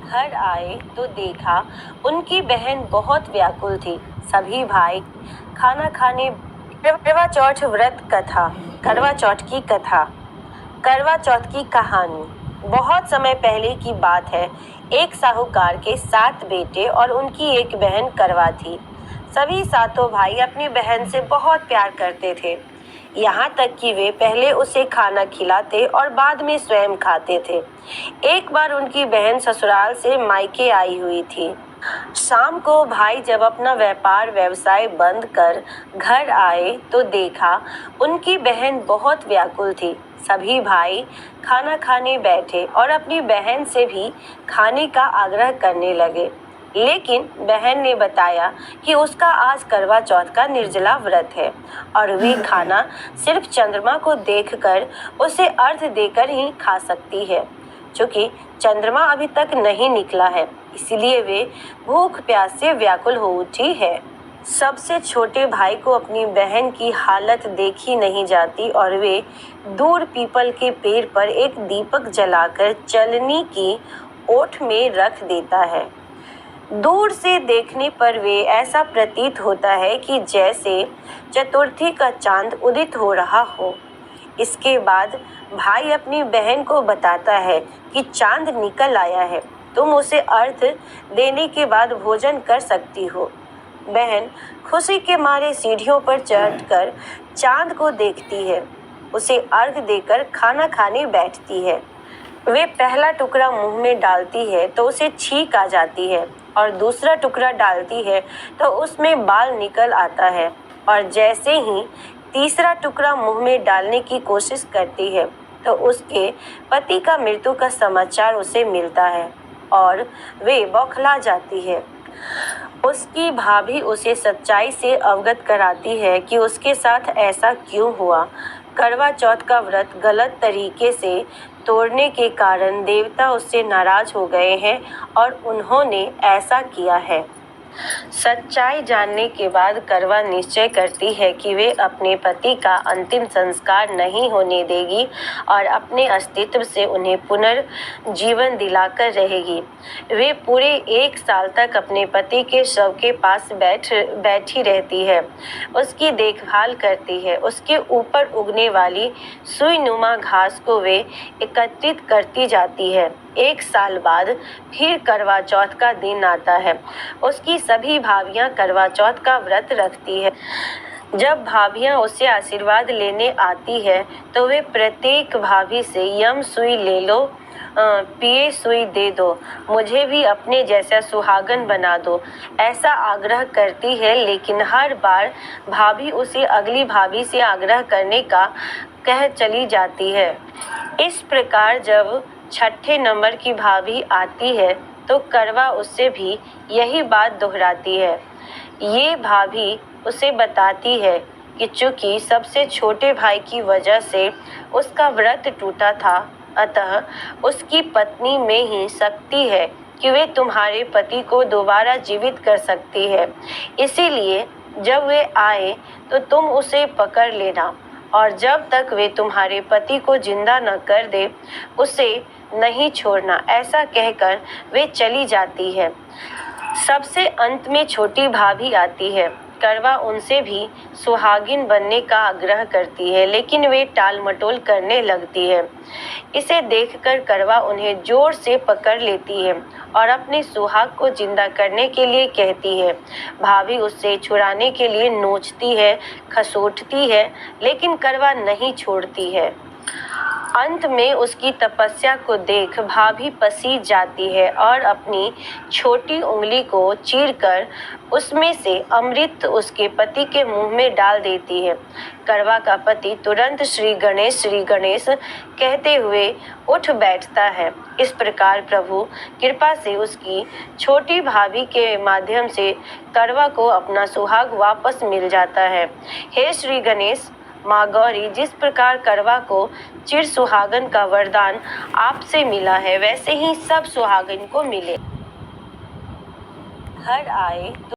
घर आए तो देखा उनकी बहन बहुत व्याकुल थी। सभी भाई खाना खाने। करवा चौथ व्रत कथा। करवा चौथ की कथा। करवा चौथ की कहानी बहुत समय पहले की बात है। एक साहूकार के 7 बेटे और उनकी एक बहन करवा थी। सभी सातों भाई अपनी बहन से बहुत प्यार करते थे, यहाँ तक कि वे पहले उसे खाना खिलाते और बाद में स्वयं खाते थे। एक बार उनकी बहन ससुराल से मायके आई हुई थी। शाम को भाई जब अपना व्यापार व्यवसाय बंद कर घर आए तो देखा उनकी बहन बहुत व्याकुल थी। सभी भाई खाना खाने बैठे और अपनी बहन से भी खाने का आग्रह करने लगे, लेकिन बहन ने बताया कि उसका आज करवा चौथ का निर्जला व्रत है और वे खाना सिर्फ चंद्रमा को देखकर उसे अर्घ देकर ही खा सकती है। चूंकि चंद्रमा अभी तक नहीं निकला है, इसलिए वे भूख प्यास से व्याकुल हो उठी है। सबसे छोटे भाई को अपनी बहन की हालत देखी नहीं जाती और वे दूर पीपल के पेड़ पर एक दीपक जलाकर चलनी की ओट में रख देता है। दूर से देखने पर वे ऐसा प्रतीत होता है कि जैसे चतुर्थी का चांद उदित हो रहा हो। इसके बाद भाई अपनी बहन को बताता है कि चांद निकल आया है, तुम उसे अर्घ देने के बाद भोजन कर सकती हो। बहन खुशी के मारे सीढ़ियों पर चढ़कर चांद को देखती है, उसे अर्घ देकर खाना खाने बैठती है। वे पहला टुकड़ा मुंह में डालती है तो उसे छींक आ जाती है और दूसरा टुकड़ा डालती है तो उसमें बाल निकल आता है और जैसे ही तीसरा टुकड़ा मुंह में डालने की कोशिश करती है तो उसके पति का मृत्यु का समाचार उसे मिलता है और वे बौखला जाती है। उसकी भाभी उसे सच्चाई से अवगत कराती है कि उसके साथ ऐसा क्यों हुआ। करवा चौथ का व्रत गलत तरीके से तोड़ने के कारण देवता उससे नाराज हो गए हैं और उन्होंने ऐसा किया है। सच्चाई जानने के बाद करवा निश्चय करती है कि वे अपने पति का अंतिम संस्कार नहीं होने देगी और अपने अस्तित्व से उन्हें पुनर्जीवन दिलाकर रहेगी। वे पूरे 1 साल तक अपने पति के शव के पास बैठी रहती है, उसकी देखभाल करती है। उसके ऊपर उगने वाली सुईनुमा घास को वे एकत्रित करती जाती है। 1 साल बाद फिर करवा चौथ का दिन आता है। उसकी सभी भाभियां करवा चौथ का व्रत रखती है। जब भाभियां उससे आशीर्वाद लेने आती है तो वे प्रत्येक भाभी से यम सुई ले लो, पिए सुई दे दो, मुझे भी अपने जैसा सुहागन बना दो, ऐसा आग्रह करती है। लेकिन हर बार भाभी उसे अगली भाभी से आग्रह करने का कह चली जाती है। इस प्रकार जब 6ठे नंबर की भाभी आती है तो करवा उससे भी यही बात दोहराती है। ये भाभी उसे बताती है कि चूंकि सबसे छोटे भाई की वजह से उसका व्रत टूटा था, अतः उसकी पत्नी में ही शक्ति है कि वे तुम्हारे पति को दोबारा जीवित कर सकती है। इसीलिए जब वे आए तो तुम उसे पकड़ लेना और जब तक वे तुम्हारे पति को जिंदा न कर दे उसे नहीं छोड़ना। ऐसा कहकर वे चली जाती है। सबसे अंत में छोटी भाभी आती है। करवा उनसे भी सुहागिन बनने का आग्रह करती है, लेकिन वे टाल मटोल करने लगती है। इसे देखकर करवा उन्हें जोर से पकड़ लेती है और अपने सुहाग को जिंदा करने के लिए कहती है। भाभी उससे छुड़ाने के लिए नोचती है, खसोटती है, लेकिन करवा नहीं छोड़ती है। अंत में उसकी तपस्या को देख भाभी पसीज जाती है और अपनी छोटी उंगली को चीरकर उसमें से अमृत उसके पति के मुंह में डाल देती है। करवा का पति तुरंत श्री गणेश कहते हुए उठ बैठता है। इस प्रकार प्रभु कृपा से उसकी छोटी भाभी के माध्यम से करवा को अपना सुहाग वापस मिल जाता है। हे श्री गणेश, माँ गौरी, जिस प्रकार करवा को चिर सुहागन का वरदान आपसे मिला है, वैसे ही सब सुहागन को मिले। घर आए तो